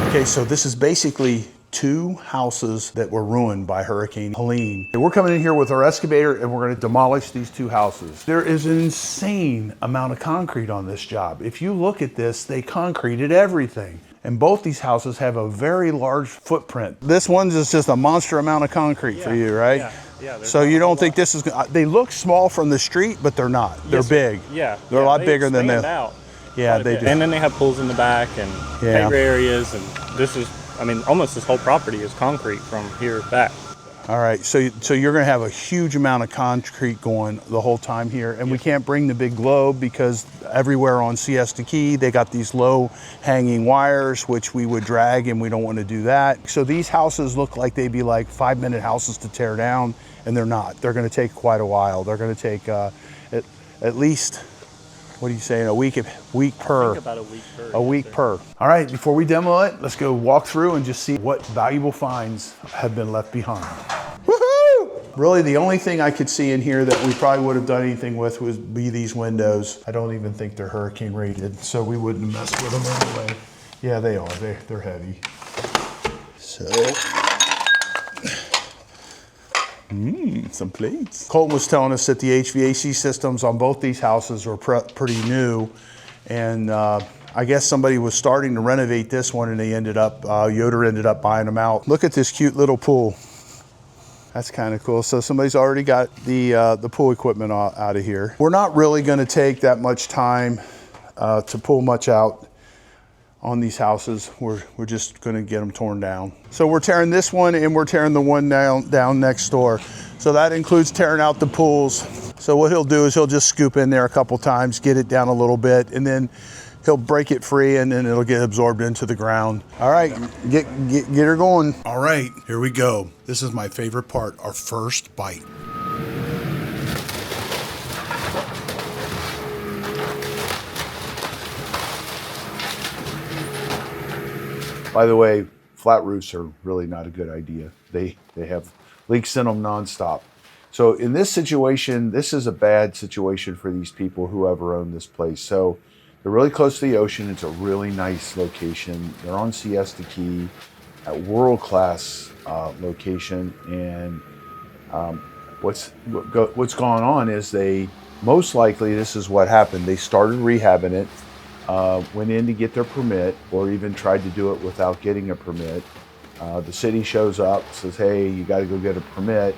Okay, so this is basically 2 houses that were ruined by Hurricane Helene. And we're coming in here with our excavator and we're gonna demolish these 2 houses. There is an insane amount of concrete on this job. If you look at this, they concreted everything. And both these houses have a very large footprint. This one's is just a monster amount of concrete for you, right? Yeah. So you don't think this is, they look small from the street, but they're not. They're big. Yeah. They're a lot bigger than they. Out. Yeah, they do. And then they have pools in the back and paver areas, and this is, I mean, almost this whole property is concrete from here back. All right, so you're gonna have a huge amount of concrete going the whole time here, and we can't bring the big globe because everywhere on Siesta Key, they got these low hanging wires, which we would drag, and we don't wanna do that. So these houses look like they'd be like 5-minute houses to tear down, and they're not. They're gonna take quite a while. They're gonna take at least, what are you saying, a week per? I think about a week per. A week per. All right, before we demo it, let's go walk through and just see what valuable finds have been left behind. Woohoo! Really, the only thing I could see in here that we probably would have done anything with would be these windows. I don't even think they're hurricane rated, so we wouldn't mess with them anyway. Yeah, they are. They're heavy. So. Some plates. Colton was telling us that the HVAC systems on both these houses are pretty new, and I guess somebody was starting to renovate this one, and they ended up, Yoder ended up buying them out. Look at this cute little pool. That's kind of cool. So somebody's already got the pool equipment out of here. We're not really going to take that much time to pull much out on these houses. We're just gonna get them torn down. So we're tearing this one and we're tearing the one down next door. So that includes tearing out the pools. So what he'll do is he'll just scoop in there a couple times, get it down a little bit, and then he'll break it free and then it'll get absorbed into the ground. All right, get her going. All right, here we go. This is my favorite part, our first bite. By the way, flat roofs are really not a good idea. They have leaks in them nonstop. So in this situation, this is a bad situation for these people, whoever owned this place. So they're really close to the ocean. It's a really nice location. They're on Siesta Key, a world-class location. And what's gone on is most likely this is what happened. They started rehabbing it. Went in to get their permit, or even tried to do it without getting a permit. The city shows up, says, hey, you got to go get a permit.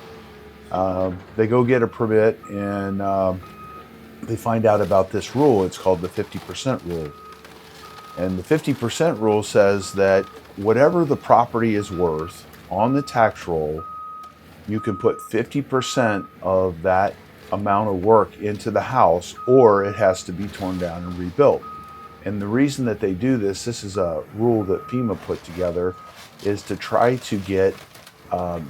They go get a permit, and they find out about this rule. It's called the 50% rule. And the 50% rule says that whatever the property is worth on the tax roll, you can put 50% of that amount of work into the house, or it has to be torn down and rebuilt. And the reason that they do this is a rule that FEMA put together, is to try to get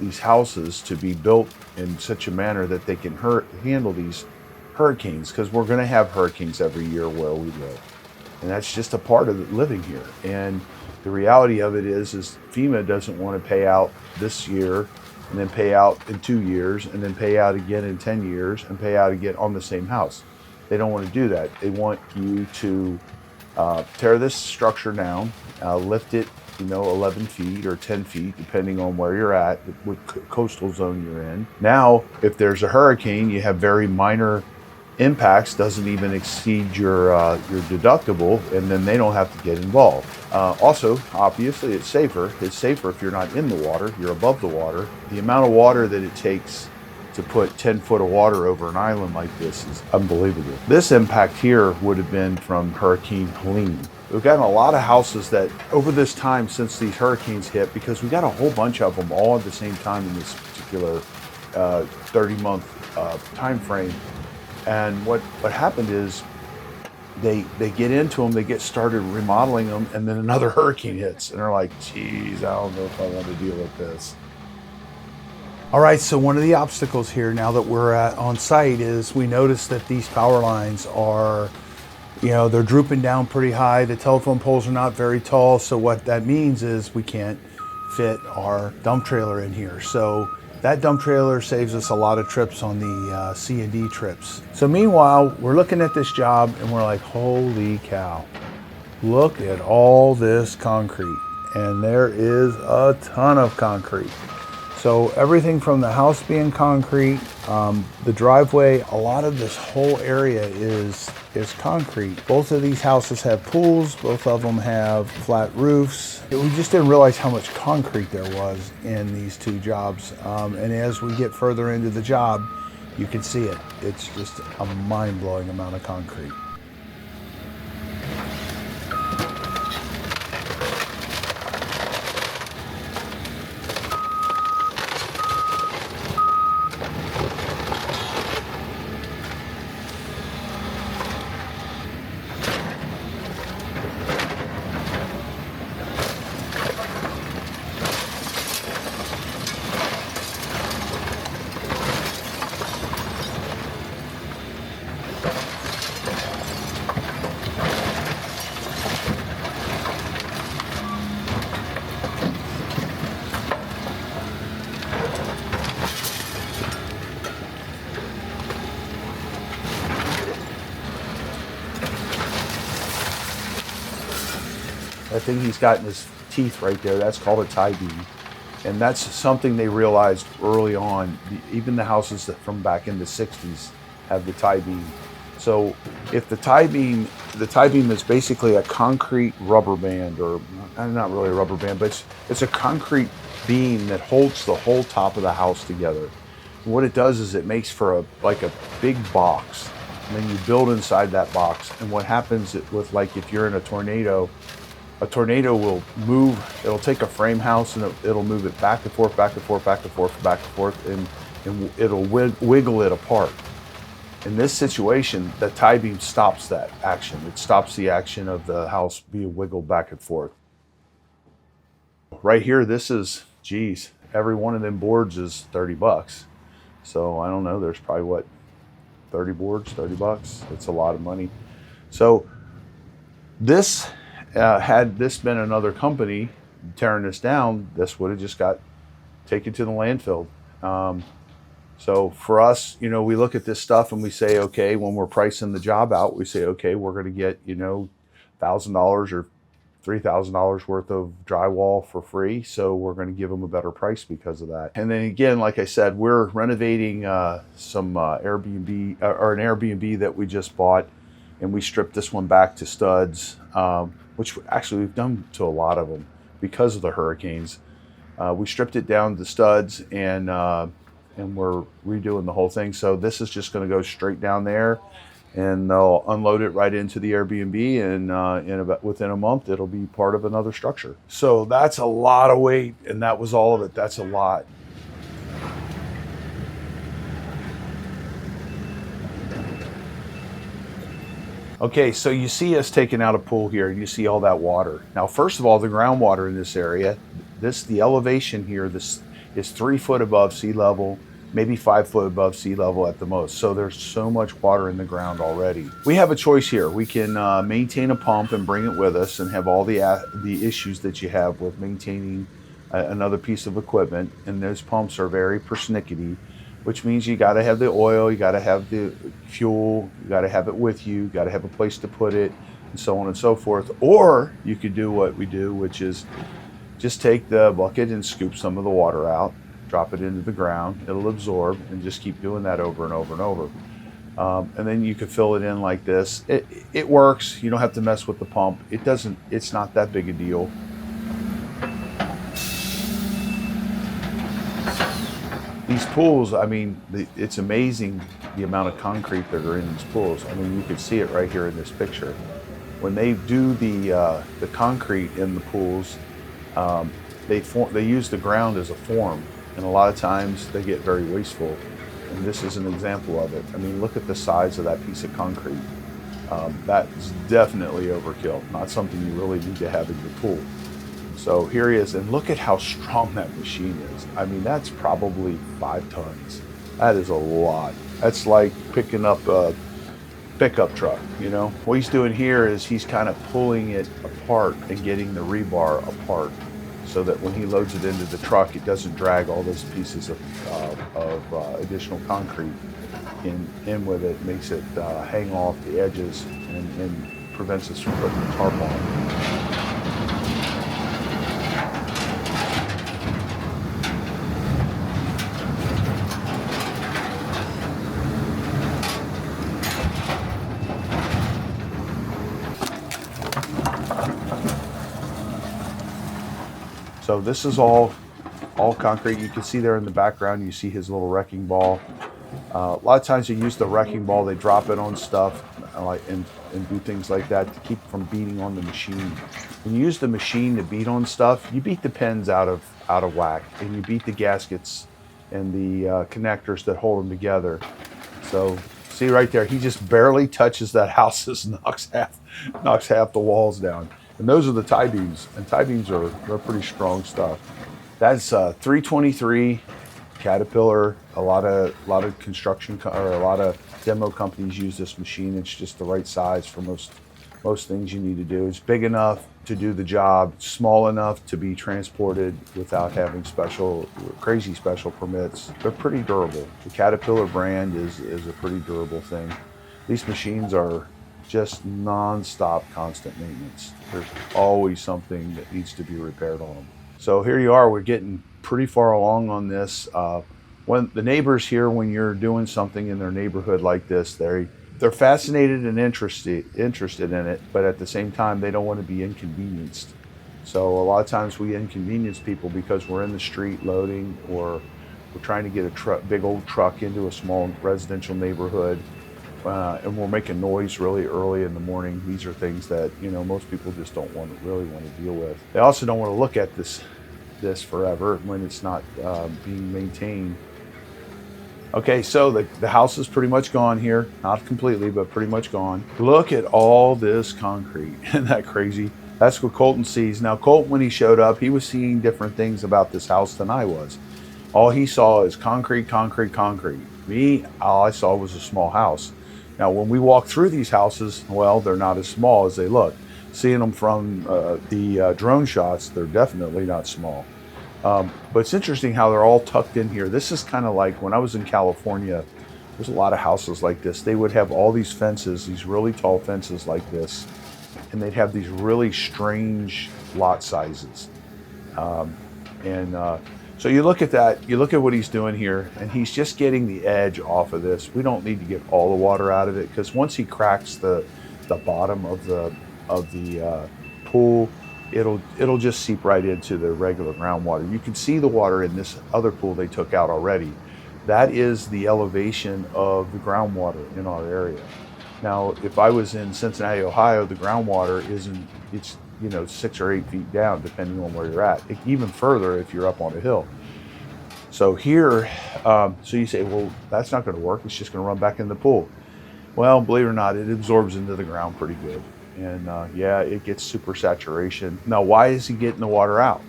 these houses to be built in such a manner that they can handle these hurricanes, because we're going to have hurricanes every year where we live. And that's just a part of living here. And the reality of it is FEMA doesn't want to pay out this year, and then pay out in 2 years, and then pay out again in 10 years, and pay out again on the same house. They don't want to do that. They want you to tear this structure down, lift it, 11 feet or 10 feet, depending on where you're at, what coastal zone you're in. Now, if there's a hurricane, you have very minor impacts, doesn't even exceed your deductible, and then they don't have to get involved. Also, obviously, it's safer. It's safer if you're not in the water, you're above the water. The amount of water that it takes to put 10 foot of water over an island like this is unbelievable. This impact here would have been from Hurricane Helene. We've gotten a lot of houses that over this time since these hurricanes hit, because we got a whole bunch of them all at the same time in this particular 30-month time frame. And what happened is they get into them, they get started remodeling them, and then another hurricane hits, and they're like, geez, I don't know if I want to deal with this. All right, so one of the obstacles here now that we're on site is we noticed that these power lines are, they're drooping down pretty high. The telephone poles are not very tall. So what that means is we can't fit our dump trailer in here. So that dump trailer saves us a lot of trips on the C&D trips. So meanwhile, we're looking at this job and we're like, holy cow, look at all this concrete. and there is a ton of concrete. So everything from the house being concrete, the driveway, a lot of this whole area is concrete. Both of these houses have pools, both of them have flat roofs. We just didn't realize how much concrete there was in these two jobs. And as we get further into the job, you can see it. It's just a mind-blowing amount of concrete. That thing he's got in his teeth right there, that's called a tie beam. And that's something they realized early on. Even the houses that from back in the 60s have the tie beam. So if the tie beam is basically a concrete rubber band, or not really a rubber band, but it's a concrete beam that holds the whole top of the house together. And what it does is it makes for like a big box. And then you build inside that box. And what happens with, like, if you're in a tornado will move, it'll take a frame house and it'll move it back and forth, back and forth, back and forth, back and forth, and it'll wiggle it apart. In this situation, the tie beam stops that action. It stops the action of the house being wiggled back and forth. Right here, this is, geez, every one of them boards is $30. So I don't know, there's probably what, 30 boards, $30? It's a lot of money. So this, had this been another company tearing this down, this would have just got taken to the landfill. So for us, you know, we look at this stuff and we say, okay, when we're pricing the job out, we say, okay, we're going to get, you know, $1,000 or $3,000 worth of drywall for free. So we're going to give them a better price because of that. And then again, like I said, we're renovating some Airbnb, or an Airbnb that we just bought, and we stripped this one back to studs, which actually we've done to a lot of them because of the hurricanes. We stripped it down to studs, and we're redoing the whole thing. So this is just going to go straight down there, and they'll unload it right into the Airbnb, and within a month it'll be part of another structure. So that's a lot of weight, and that was all of it. That's a lot. Okay, so you see us taking out a pool here, and you see all that water. Now, first of all, the groundwater in this area, the elevation here, this is 3 foot above sea level, maybe 5 foot above sea level at the most. So there's so much water in the ground already. We have a choice here. We can maintain a pump and bring it with us and have all the issues that you have with maintaining another piece of equipment. And those pumps are very persnickety, which means you got to have the oil, you got to have the fuel, you got to have it with you, got to have a place to put it, and so on and so forth. Or you could do what we do, which is just take the bucket and scoop some of the water out, drop it into the ground, it'll absorb, and just keep doing that over and over and over. And then you could fill it in like this. It works. You don't have to mess with the pump. It's not that big a deal. These pools, I mean, it's amazing the amount of concrete that are in these pools. I mean, you can see it right here in this picture. When they do the concrete in the pools, they use the ground as a form, and a lot of times they get very wasteful. And this is an example of it. I mean, look at the size of that piece of concrete. That's definitely overkill. Not something you really need to have in your pool. So here he is, and look at how strong that machine is. I mean, that's probably 5 tons. That is a lot. That's like picking up a pickup truck, you know? What he's doing here is he's kind of pulling it apart and getting the rebar apart so that when he loads it into the truck, it doesn't drag all those pieces of additional concrete in with it, makes it hang off the edges and prevents us from putting the tarp on. So this is all concrete. You can see there in the background, you see his little wrecking ball. A lot of times they use the wrecking ball, they drop it on stuff and do things like that to keep it from beating on the machine. When you use the machine to beat on stuff, you beat the pins out of whack, and you beat the gaskets and the connectors that hold them together. So see right there, he just barely touches that house, just knocks half the walls down. And those are the tie beams, and tie beams they're pretty strong stuff. That's 323 Caterpillar. A lot of construction or a lot of demo companies use this machine. It's just the right size for most things you need to do. It's big enough to do the job, small enough to be transported without having crazy special permits. They're pretty durable. The Caterpillar brand is a pretty durable thing. These machines are just non-stop constant maintenance. There's always something that needs to be repaired on them. So here you are, we're getting pretty far along on this. When the neighbors here, when you're doing something in their neighborhood like this, they're fascinated and interested in it, but at the same time, they don't want to be inconvenienced. So a lot of times we inconvenience people because we're in the street loading, or we're trying to get a big old truck into a small residential neighborhood, and we're making noise really early in the morning. These are things that most people just don't really want to deal with. They also don't want to look at this forever when it's not being maintained. Okay, so the house is pretty much gone here. Not completely, but pretty much gone. Look at all this concrete. Isn't that crazy? That's what Colton sees. Now, Colton, when he showed up, he was seeing different things about this house than I was. All he saw is concrete, concrete, concrete. Me, all I saw was a small house. Now, when we walk through these houses, well, they're not as small as they look. Seeing them from the drone shots, they're definitely not small. But it's interesting how they're all tucked in here. This is kind of like when I was in California, there's a lot of houses like this. They would have all these fences, these really tall fences like this, and they'd have these really strange lot sizes. So you look at that, you look at what he's doing here, and he's just getting the edge off of this. We don't need to get all the water out of it, because once he cracks the bottom of the pool, it'll just seep right into the regular groundwater. You can see the water in this other pool they took out already. That is the elevation of the groundwater in our area. Now, if I was in Cincinnati, Ohio, the groundwater it's 6 or 8 feet down, depending on where you're at. Even further if you're up on a hill. So here, so you say, well, that's not going to work. It's just going to run back in the pool. Well, believe it or not, it absorbs into the ground pretty good. And yeah, it gets super saturation. Now, why is he getting the water out?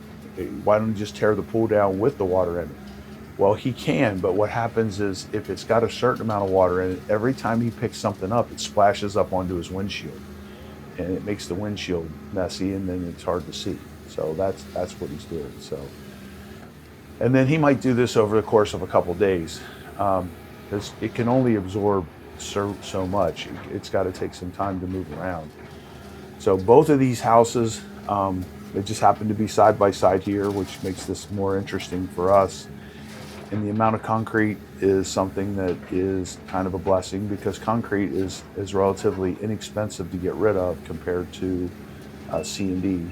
Why don't he just tear the pool down with the water in it? Well, he can, but what happens is if it's got a certain amount of water in it, every time he picks something up, it splashes up onto his windshield. And it makes the windshield messy, and then it's hard to see. So that's what he's doing. So, and then he might do this over the course of a couple days, because it can only absorb so much. It's got to take some time to move around. So both of these houses, they just happen to be side by side here, which makes this more interesting for us. And the amount of concrete is something that is kind of a blessing, because concrete is relatively inexpensive to get rid of compared to C&D.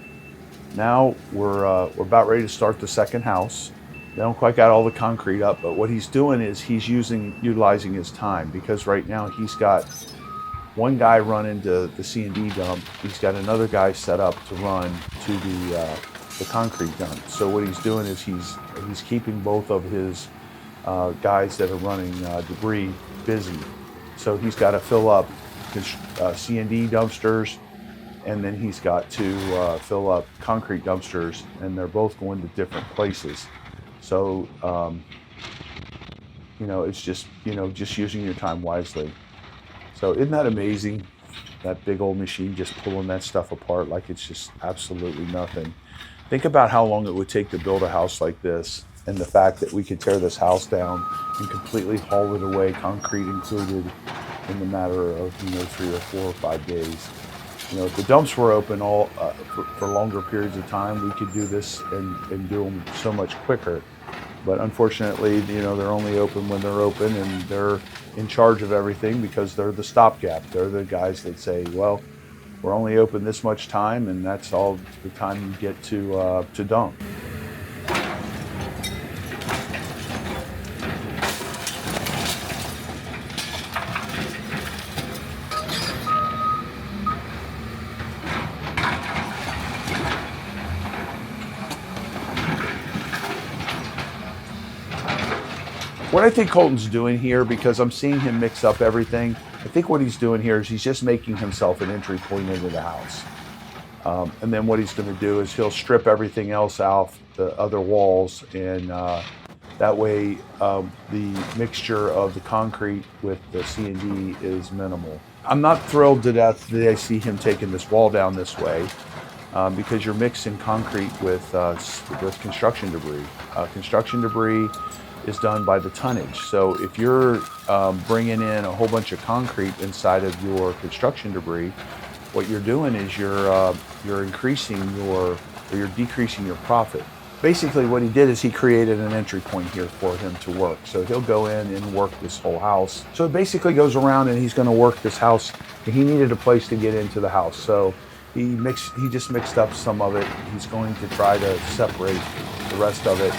Now we're about ready to start the second house. They don't quite got all the concrete up, but what he's doing is he's utilizing his time, because right now he's got one guy running to the C&D dump. He's got another guy set up to run to the concrete dump. So what he's doing is he's keeping both of his guys that are running debris busy. So he's got to fill up C&D dumpsters, and then he's got to fill up concrete dumpsters, and they're both going to different places. So it's just using your time wisely. So isn't that amazing? That big old machine just pulling that stuff apart like it's just absolutely nothing. Think about how long it would take to build a house like this, and the fact that we could tear this house down and completely haul it away, concrete included, in the matter of 3 or 4 or 5 days. If the dumps were open for longer periods of time, we could do this and do them so much quicker. But unfortunately, they're only open when they're open, and they're in charge of everything because they're the stopgap. They're the guys that say, well, we're only open this much time, and that's all the time you get to dump. What I think Colton's doing here, because I'm seeing him mix up everything, I think what he's doing here is he's just making himself an entry point into the house. And then what he's going to do is he'll strip everything else out, the other walls, and that way the mixture of the concrete with the C&D is minimal. I'm not thrilled to death that I see him taking this wall down this way because you're mixing concrete with construction debris. Construction debris is done by the tonnage. So if you're bringing in a whole bunch of concrete inside of your construction debris, what you're doing is you're increasing or you're decreasing your profit. Basically what he did is he created an entry point here for him to work. So he'll go in and work this whole house. So it basically goes around and he's gonna work this house. He needed a place to get into the house. So he just mixed up some of it. He's going to try to separate the rest of it.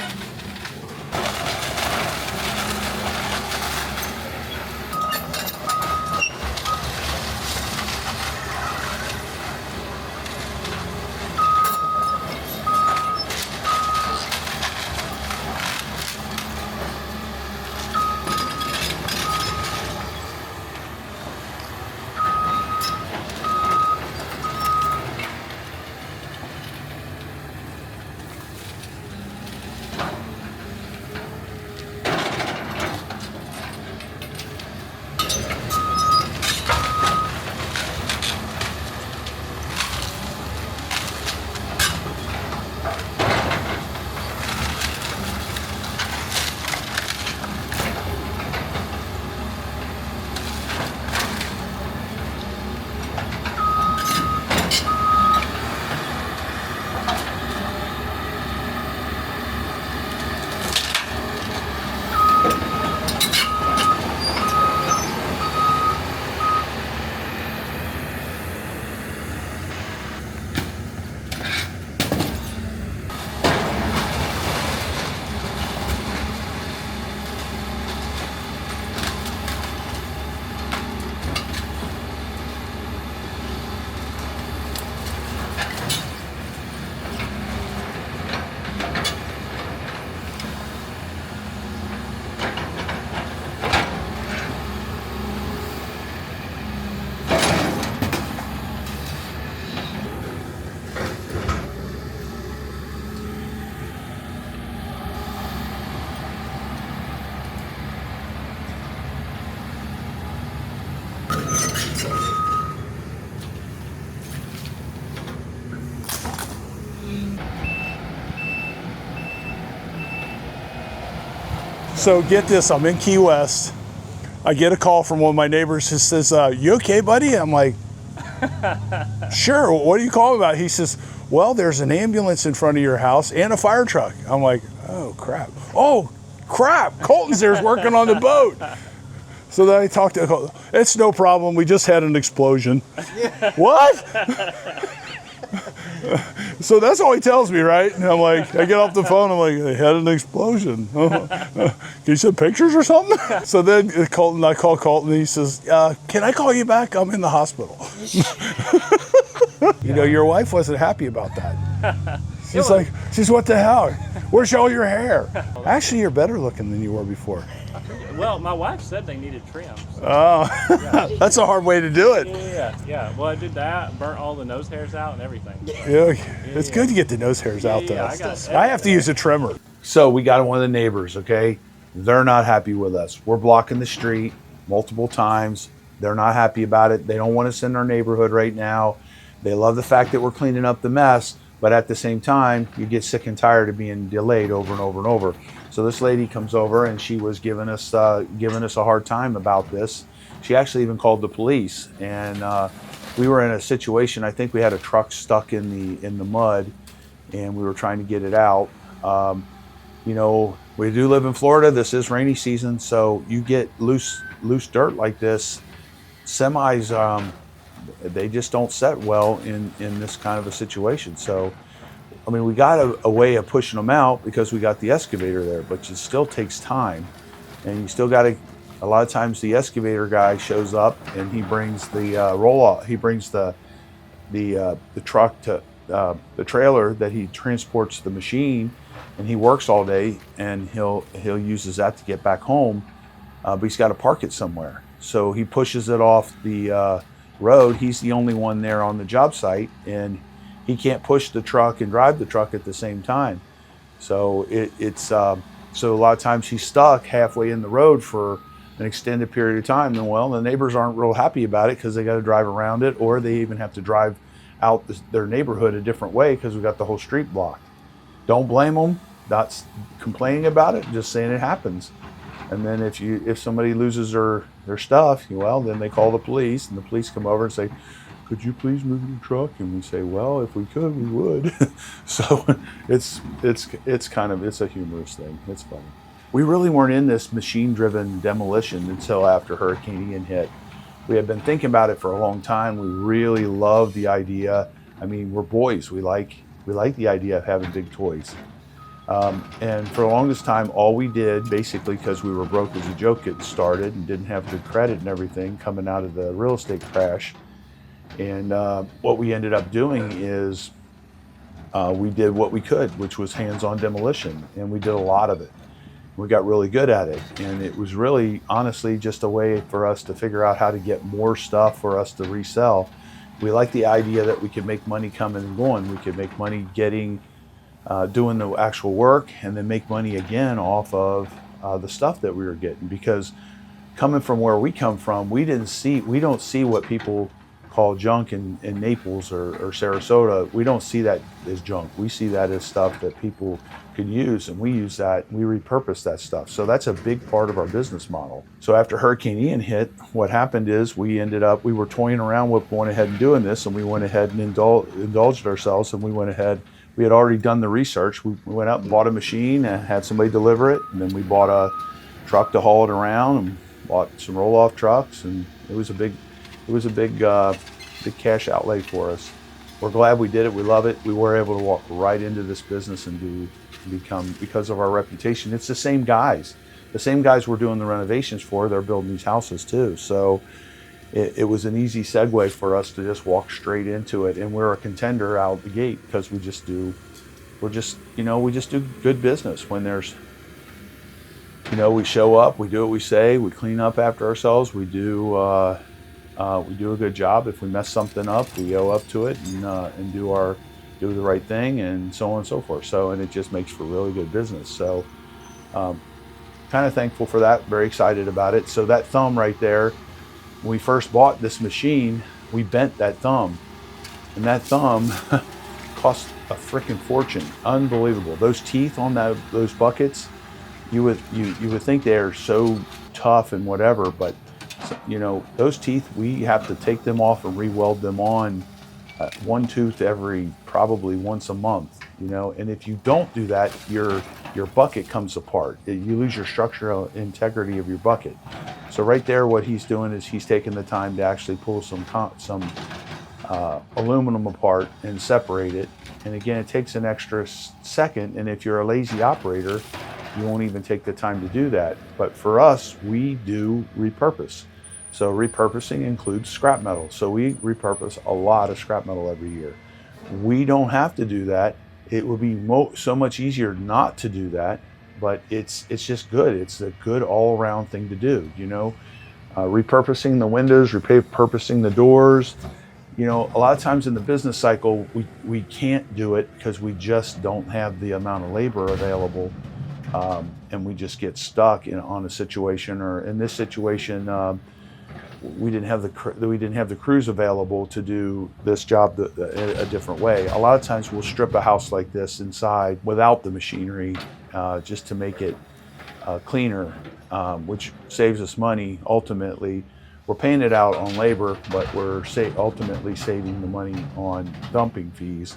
So get this, I'm in Key West. I get a call from one of my neighbors who says, you okay, buddy? I'm like, sure, what are you calling about? He says, well, there's an ambulance in front of your house and a fire truck. I'm like, oh crap. Oh crap, Colton's there's working on the boat. So then I talked to Colton, it's no problem, we just had an explosion. Yeah. What? So that's all he tells me, right? And I'm like, I get off the phone, I'm like, they had an explosion. Can you send pictures or something? So then I call Colton, and he says, can I call you back? I'm in the hospital. You know, your wife wasn't happy about that. She's like, what the hell? Where's all your hair? Actually, you're better looking than you were before. Well, my wife said they needed trim. So. Oh, yeah. That's a hard way to do it. Yeah. Well, I did that, burnt all the nose hairs out and everything. Yeah, it's good to get the nose hairs out, though. I have to use a trimmer. So we got one of the neighbors, okay? They're not happy with us. We're blocking the street multiple times. They're not happy about it. They don't want us in our neighborhood right now. They love the fact that we're cleaning up the mess, but at the same time, you get sick and tired of being delayed over and over and over. So this lady comes over and she was giving us a hard time about this. She actually even called the police, and we were in a situation. I think we had a truck stuck in the mud, and we were trying to get it out. You know, we do live in Florida. This is rainy season, so you get loose dirt like this. Semis, they just don't set well in this kind of a situation. So, I mean, we got a way of pushing them out because we got the excavator there, but it still takes time, and you still got to. A lot of times, the excavator guy shows up and he brings the roll off. He brings the truck to the trailer that he transports the machine, and he works all day, and he'll uses that to get back home, but he's got to park it somewhere. So he pushes it off the road. He's the only one there on the job site, and he can't push the truck and drive the truck at the same time. So so a lot of times he's stuck halfway in the road for an extended period of time. And well, the neighbors aren't real happy about it because they got to drive around it, or they even have to drive out their neighborhood a different way because we got the whole street blocked. Don't blame them. Not complaining about it, just saying it happens. And then if somebody loses their stuff, well, then they call the police, and the police come over and say, "Could you please move your truck?" And we say, "Well, if we could, we would." So it's a humorous thing. It's funny. We really weren't in this machine-driven demolition until after Hurricane Ian hit. We had been thinking about it for a long time. We really loved the idea. I mean, we're boys. We like the idea of having big toys. And for the longest time, all we did, basically because we were broke as a joke getting started and didn't have good credit and everything coming out of the real estate crash. And what we ended up doing is we did what we could, which was hands-on demolition, and we did a lot of it. We got really good at it, and it was really, honestly, just a way for us to figure out how to get more stuff for us to resell. We liked the idea that we could make money coming and going. We could make money doing the actual work, and then make money again off of the stuff that we were getting. Because coming from where we come from, we don't see what people call junk in Naples or Sarasota. We don't see that as junk. We see that as stuff that people could use, and we use that, we repurpose that stuff. So that's a big part of our business model. So after Hurricane Ian hit, what happened is we were toying around with going ahead and doing this, and we went ahead and indulged ourselves, and we had already done the research. We went out and bought a machine and had somebody deliver it, and then we bought a truck to haul it around, and bought some roll-off trucks, and it was a big cash outlay for us. We're glad we did it. We love it. We were able to walk right into this business and become, because of our reputation, it's the same guys. The same guys we're doing the renovations for, they're building these houses too. So it was an easy segue for us to just walk straight into it. And we're a contender out the gate because we just do good business. When there's, we show up, we do what we say, we clean up after ourselves, we do a good job. If we mess something up, we owe up to it and do the right thing, and so on and so forth. So, and it just makes for really good business. So, kind of thankful for that. Very excited about it. So that thumb right there, when we first bought this machine, we bent that thumb, and that thumb cost a freaking fortune. Unbelievable. Those teeth on those buckets, you would think they are so tough and whatever, but those teeth, we have to take them off and re-weld them on, one tooth probably once a month, and if you don't do that, your bucket comes apart. You lose your structural integrity of your bucket. So right there, what he's doing is he's taking the time to actually pull some aluminum apart and separate it. And again, it takes an extra second, and if you're a lazy operator, you won't even take the time to do that. But for us, we do repurpose. So repurposing includes scrap metal. So we repurpose a lot of scrap metal every year. We don't have to do that. It would be so much easier not to do that, but it's just good. It's a good all-around thing to do. Repurposing the windows, repurposing the doors. A lot of times in the business cycle, we can't do it because we just don't have the amount of labor available, and we just get stuck on a situation. Or in this situation, we didn't have the crews available to do this job a different way. A lot of times we'll strip a house like this inside without the machinery, just to make it cleaner, which saves us money. Ultimately, we're paying it out on labor, but we're ultimately saving the money on dumping fees.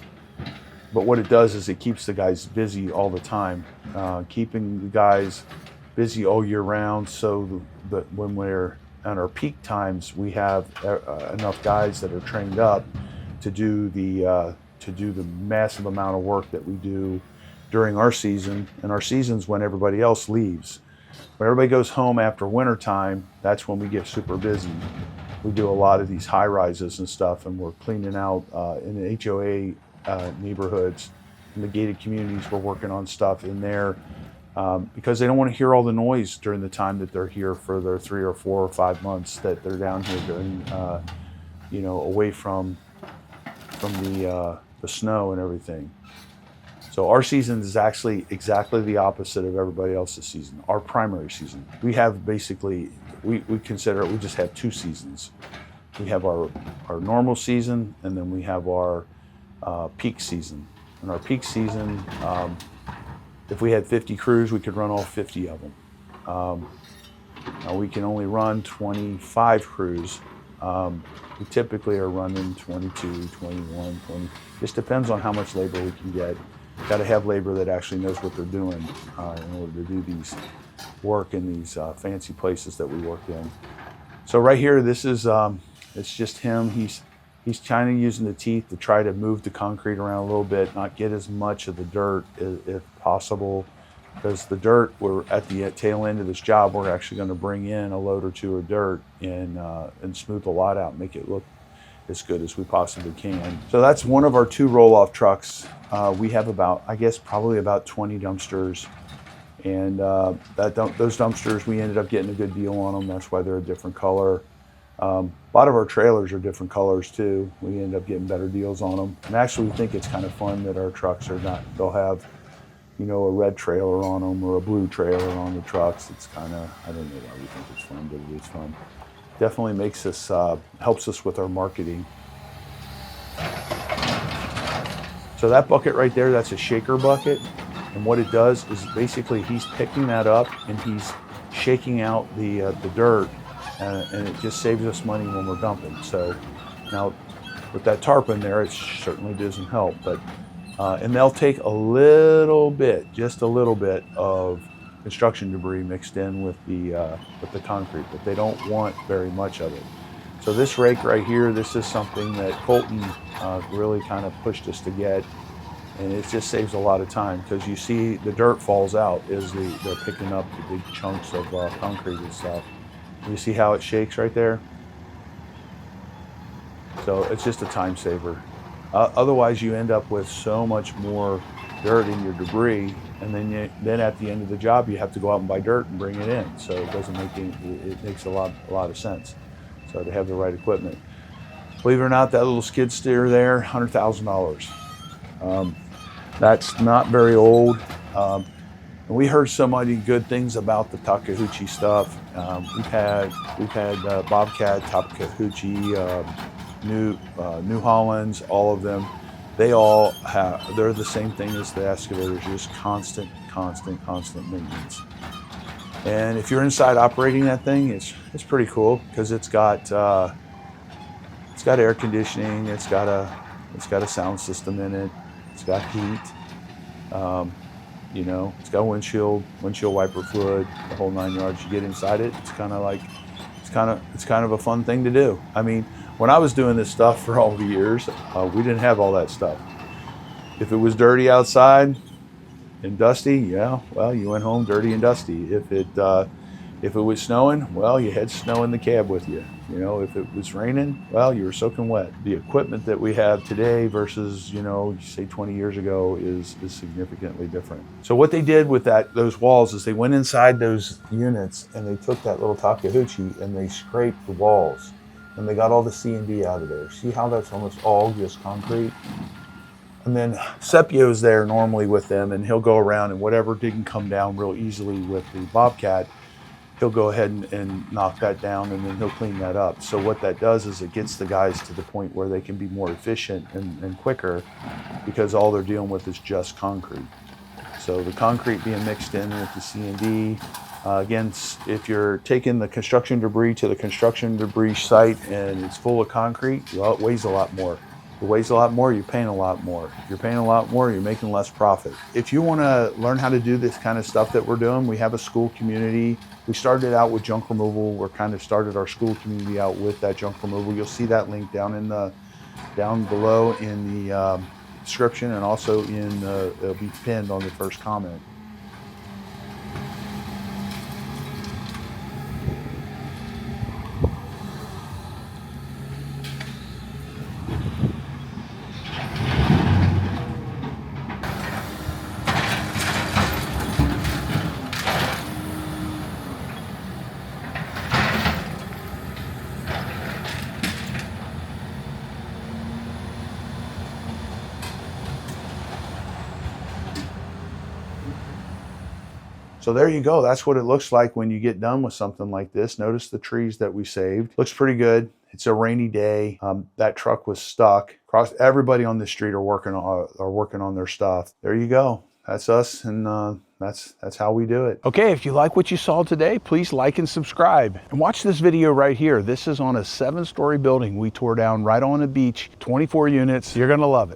But what it does is it keeps the guys busy all the time, keeping the guys busy all year round, so that when we're at our peak times, we have enough guys that are trained up to do the massive amount of work that we do during our season. And our season's when everybody else leaves. When everybody goes home after winter time, that's when we get super busy. We do a lot of these high rises and stuff, and we're cleaning out in the HOA neighborhoods, in the gated communities. We're working on stuff in there because they don't want to hear all the noise during the time that they're here for their 3 or 4 or 5 months that they're down here during, away from the snow and everything. So our season is actually exactly the opposite of everybody else's season. Our primary season. We have basically, we consider it, we just have 2 seasons. We have our normal season, and then we have our peak season. And our peak season, if we had 50 crews, we could run all 50 of them. Now we can only run 25 crews. We typically are running 22, 21, 20. Just depends on how much labor we can get. Got to have labor that actually knows what they're doing in order to do these work in these fancy places that we work in. So right here, this is it's just him. He's kind of using the teeth to try to move the concrete around a little bit, not get as much of the dirt if possible, because the dirt, we're at the tail end of this job, we're actually going to bring in a load or 2 of dirt and smooth the lot out and make it look as good as we possibly can. So that's one of our 2 roll-off trucks. We have probably about 20 dumpsters, and those dumpsters, we ended up getting a good deal on them. That's why they're a different color. A lot of our trailers are different colors too. We end up getting better deals on them. And actually, we think it's kind of fun that our trucks are not, they'll have, a red trailer on them or a blue trailer on the trucks. It's kind of, I don't know why we think it's fun, but it is fun. Definitely makes us, helps us with our marketing. So that bucket right there, that's a shaker bucket. And what it does is basically he's picking that up and he's shaking out the dirt, and it just saves us money when we're dumping. So now with that tarp in there, it certainly doesn't help, but and they'll take a little bit, just a little bit of construction debris mixed in with the concrete, but they don't want very much of it. So this rake right here, this is something that Colton really kind of pushed us to get, and it just saves a lot of time because you see the dirt falls out as they're picking up the big chunks of concrete and stuff. You see how it shakes right there? So it's just a time saver. Otherwise, you end up with so much more dirt in your debris, and then at the end of the job, you have to go out and buy dirt and bring it in. So it doesn't make it makes a lot of sense. So to have the right equipment. Believe it or not, that little skid steer there, $100,000. That's not very old. And we heard so many good things about the Takeuchi stuff. We've had Bobcat, Takeuchi, New Hollands, all of them. They're the same thing as the excavators, just constant maintenance. And if you're inside operating that thing, it's pretty cool because it's got air conditioning, it's got a sound system in it, it's got heat, it's got windshield wiper fluid, the whole 9 yards. You get inside it, it's kind of a fun thing to do. I mean, when I was doing this stuff for all the years, we didn't have all that stuff. If it was dirty outside and dusty, yeah, well, you went home dirty and dusty. If it was snowing, well, you had snow in the cab with you. If it was raining, well, you were soaking wet. The equipment that we have today versus, say 20 years ago is significantly different. So what they did with those walls is they went inside those units and they took that little Takeuchi and they scraped the walls. And they got all the C&D out of there. See how that's almost all just concrete? And then Sepio's there normally with them, and he'll go around and whatever didn't come down real easily with the Bobcat, he'll go ahead and knock that down, and then he'll clean that up. So what that does is it gets the guys to the point where they can be more efficient and quicker because all they're dealing with is just concrete. So the concrete being mixed in with the C&D, again, if you're taking the construction debris to the construction debris site and it's full of concrete, well, it weighs a lot more. If it weighs a lot more, you're paying a lot more. If you're paying a lot more, you're making less profit. If you want to learn how to do this kind of stuff that we're doing, we have a school community. We started out with junk removal. We're kind of started our school community out with that junk removal. You'll see that link down below in the description, and also it'll be pinned on the first comment. So there you go. That's what it looks like when you get done with something like this. Notice the trees that we saved. Looks pretty good. It's a rainy day. That truck was stuck. Everybody on the street are working on their stuff. There you go. That's us, and that's how we do it. Okay, if you like what you saw today, please like and subscribe. And watch this video right here. This is on a 7-story building we tore down right on a beach, 24 units. You're gonna love it.